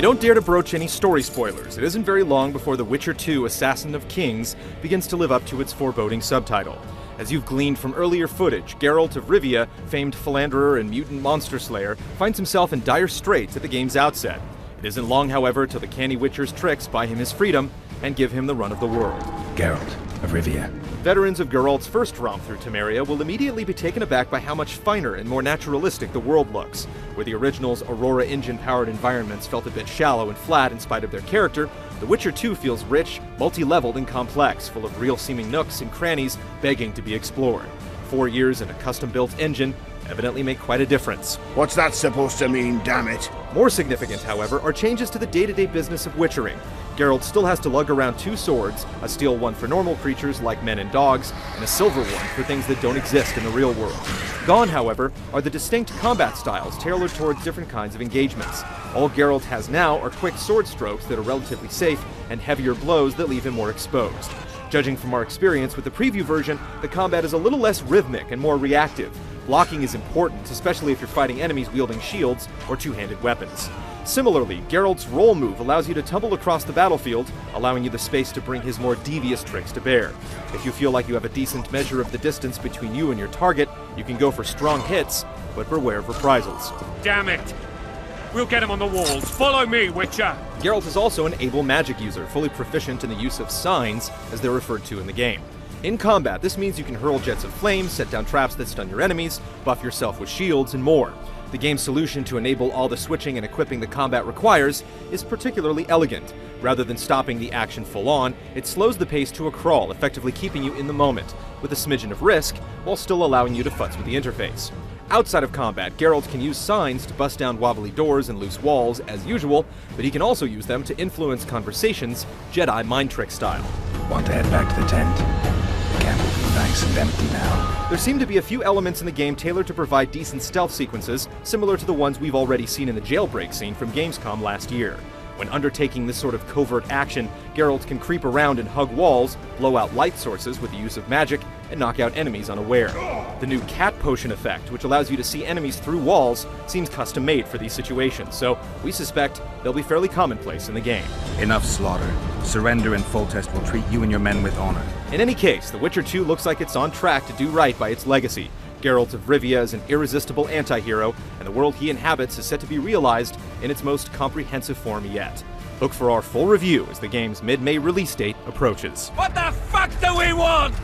don't dare to broach any story spoilers. It isn't very long before The Witcher 2: Assassin of Kings begins to live up to its foreboding subtitle. As you've gleaned from earlier footage, Geralt of Rivia, famed philanderer and mutant monster slayer, finds himself in dire straits at the game's outset. It isn't long, however, till the canny Witcher's tricks buy him his freedom and give him the run of the world. Geralt of Rivia. Veterans of Geralt's first romp through Temeria will immediately be taken aback by how much finer and more naturalistic the world looks. Where the original's Aurora engine-powered environments felt a bit shallow and flat in spite of their character, The Witcher 2 feels rich, multi-leveled, and complex, full of real-seeming nooks and crannies begging to be explored. 4 years in a custom-built engine evidently make quite a difference. What's that supposed to mean, damn it? More significant, however, are changes to the day-to-day business of witchering. Geralt still has to lug around 2 swords, a steel one for normal creatures like men and dogs, and a silver one for things that don't exist in the real world. Gone, however, are the distinct combat styles tailored towards different kinds of engagements. All Geralt has now are quick sword strokes that are relatively safe, and heavier blows that leave him more exposed. Judging from our experience with the preview version, the combat is a little less rhythmic and more reactive. Blocking is important, especially if you're fighting enemies wielding shields or two-handed weapons. Similarly, Geralt's roll move allows you to tumble across the battlefield, allowing you the space to bring his more devious tricks to bear. If you feel like you have a decent measure of the distance between you and your target, you can go for strong hits, but beware of reprisals. Damn it! We'll get him on the walls. Follow me, Witcher! Geralt is also an able magic user, fully proficient in the use of signs, as they're referred to in the game. In combat, this means you can hurl jets of flame, set down traps that stun your enemies, buff yourself with shields, and more. The game's solution to enable all the switching and equipping the combat requires is particularly elegant. Rather than stopping the action full on, it slows the pace to a crawl, effectively keeping you in the moment, with a smidgen of risk, while still allowing you to futz with the interface. Outside of combat, Geralt can use signs to bust down wobbly doors and loose walls, as usual, but he can also use them to influence conversations, Jedi mind trick style. Want to head back to the tent? The camp will be nice and empty now. There seem to be a few elements in the game tailored to provide decent stealth sequences, similar to the ones we've already seen in the jailbreak scene from Gamescom last year. When undertaking this sort of covert action, Geralt can creep around and hug walls, blow out light sources with the use of magic, and knock out enemies unaware. The new cat potion effect, which allows you to see enemies through walls, seems custom-made for these situations, so we suspect they'll be fairly commonplace in the game. Enough slaughter. Surrender and Foltest will treat you and your men with honor. In any case, The Witcher 2 looks like it's on track to do right by its legacy. Geralt of Rivia is an irresistible anti-hero, and the world he inhabits is set to be realized in its most comprehensive form yet. Look for our full review as the game's mid-May release date approaches. What the fuck do we want?